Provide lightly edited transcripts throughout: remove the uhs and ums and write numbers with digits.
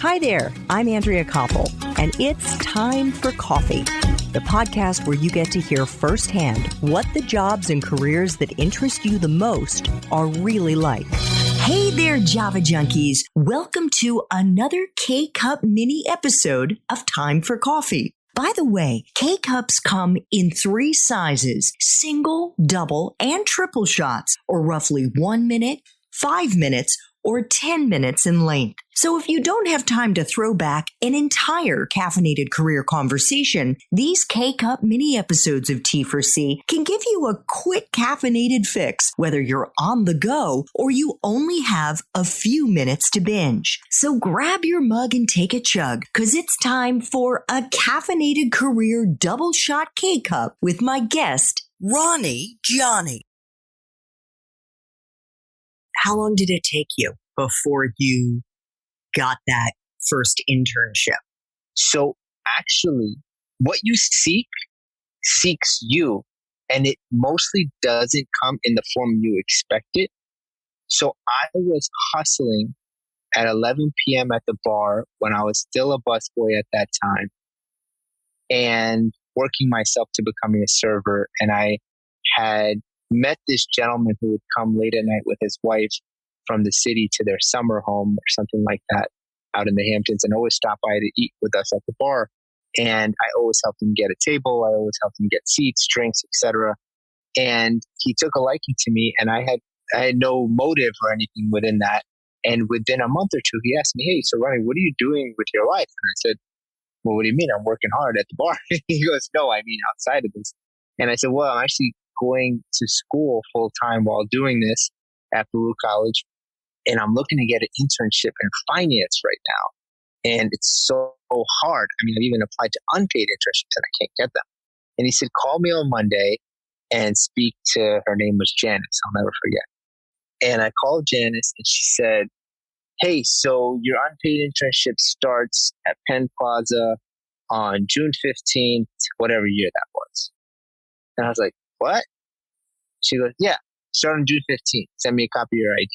Hi there, I'm Andrea Koppel, and it's time for coffee, the podcast where you get to hear firsthand what the jobs and careers that interest you the most are really like. Hey there, Java junkies. Welcome to another K-Cup mini episode of Time for Coffee. By the way, K-Cups come in 3 sizes, single, double, and triple shots, or roughly 1 minute, 5 minutes, or 10 minutes in length. So if you don't have time to throw back an entire caffeinated career conversation, these K-Cup mini episodes of T4C can give you a quick caffeinated fix, whether you're on the go or you only have a few minutes to binge. So grab your mug and take a chug, because it's time for a caffeinated career double shot K-Cup with my guest, Ronnie Gyani. How long did it take you before you got that first internship? So actually, what you seeks you, and it mostly doesn't come in the form you expect it. So I was hustling at 11 p.m. at the bar when I was still a busboy at that time, and working myself to becoming a server. And I had met this gentleman who would come late at night with his wife from the city to their summer home or something like that out in the Hamptons, and always stop by to eat with us at the bar. And I always helped him get a table. I always helped him get seats, drinks, etc. And he took a liking to me, and I had no motive or anything within that. And within a month or two, he asked me, "Hey, so Ronnie, what are you doing with your life?" And I said, "Well, what do you mean? I'm working hard at the bar." He goes, "No, I mean outside of this." And I said, "Well, I'm actually going to school full time while doing this at Baruch College, and I'm looking to get an internship in finance right now. And it's so hard. I mean, I've even applied to unpaid internships and I can't get them." And he said, "Call me on Monday and speak to," her name was Janice, I'll never forget. And I called Janice and she said, "Hey, so your unpaid internship starts at Penn Plaza on June 15th, whatever year that was." And I was like, "What?" She goes, "Yeah, start on June 15th. Send me a copy of your ID."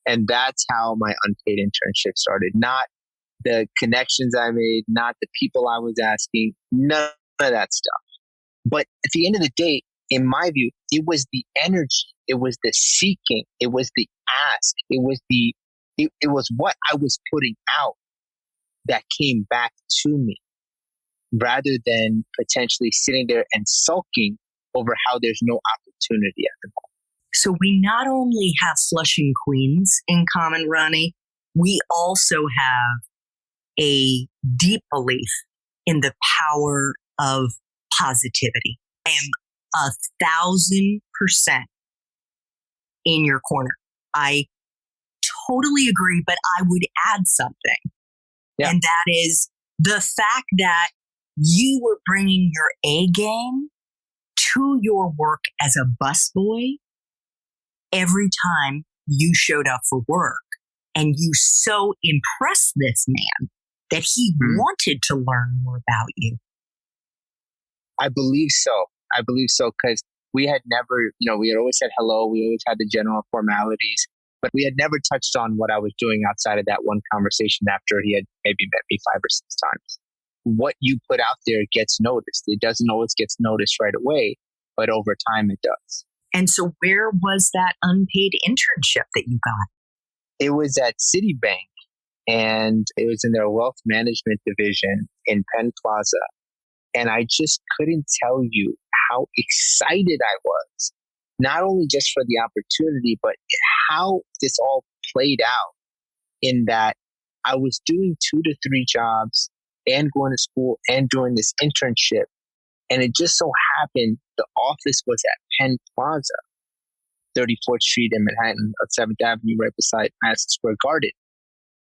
And that's how my unpaid internship started. Not the connections I made, not the people I was asking, none of that stuff. But at the end of the day, in my view, it was the energy, it was the seeking, it was the ask, it was what I was putting out that came back to me, rather than potentially sitting there and sulking over how there's no opportunity at the moment. So we not only have Flushing Queens in common, Ronnie, we also have a deep belief in the power of positivity. I am 1,000% in your corner. I totally agree, but I would add something. Yeah. And that is the fact that you were bringing your A game to your work as a busboy every time you showed up for work. And you so impressed this man that he wanted to learn more about you. I believe so. Because we had never, we had always said hello. We always had the general formalities, but we had never touched on what I was doing outside of that one conversation after he had maybe met me 5 or 6 times. What you put out there gets noticed. It doesn't always get noticed right away, but over time it does. And so where was that unpaid internship that you got? It was at Citibank, and it was in their wealth management division in Penn Plaza. And I just couldn't tell you how excited I was, not only just for the opportunity, but how this all played out, in that I was doing 2 to 3 jobs and going to school and doing this internship. And it just so happened the office was at Penn Plaza, 34th Street in Manhattan, 7th Avenue, right beside Madison Square Garden.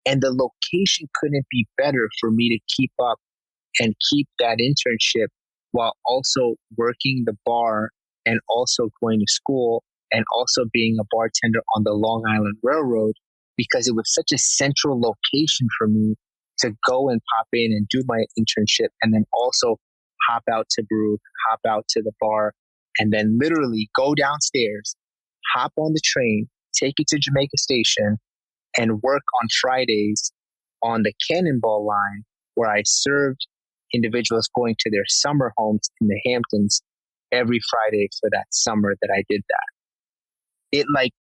And the location couldn't be better for me to keep up and keep that internship while also working the bar and also going to school and also being a bartender on the Long Island Railroad, because it was such a central location for me to go and pop in and do my internship and then also hop out to Baruch, hop out to the bar, and then literally go downstairs, hop on the train, take it to Jamaica Station, and work on Fridays on the Cannonball line where I served individuals going to their summer homes in the Hamptons every Friday for that summer that I did that. It like,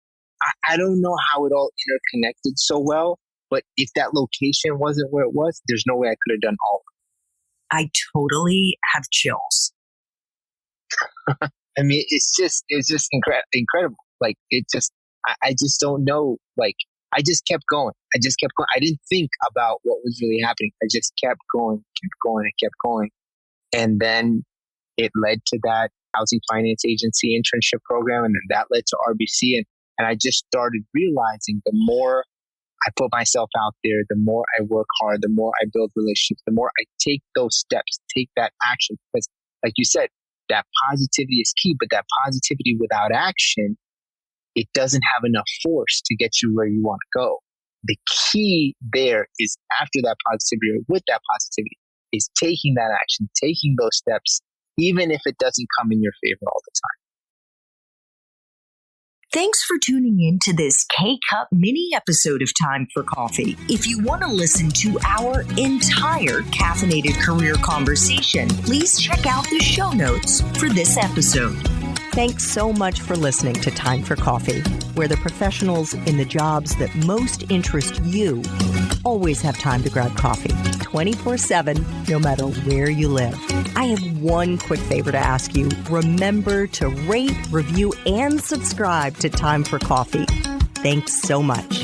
I don't know how it all interconnected so well, but if that location wasn't where it was, there's no way I could have done all of it. I totally have chills. I mean, it's just incredible. Like, I just don't know. Like, I just kept going. I didn't think about what was really happening. I just kept going. And then it led to that housing finance agency internship program. And then that led to RBC. And I just started realizing the more I put myself out there, the more I work hard, the more I build relationships, the more I take those steps, take that action. Because like you said, that positivity is key, but that positivity without action, it doesn't have enough force to get you where you want to go. The key there is after that positivity, or with that positivity, is taking that action, taking those steps, even if it doesn't come in your favor all the time. Thanks for tuning in to this K-Cup mini episode of Time for Coffee. If you want to listen to our entire caffeinated career conversation, please check out the show notes for this episode. Thanks so much for listening to Time for Coffee, where the professionals in the jobs that most interest you always have time to grab coffee 24/7, no matter where you live. I have one quick favor to ask you. Remember to rate, review, and subscribe to Time for Coffee. Thanks so much.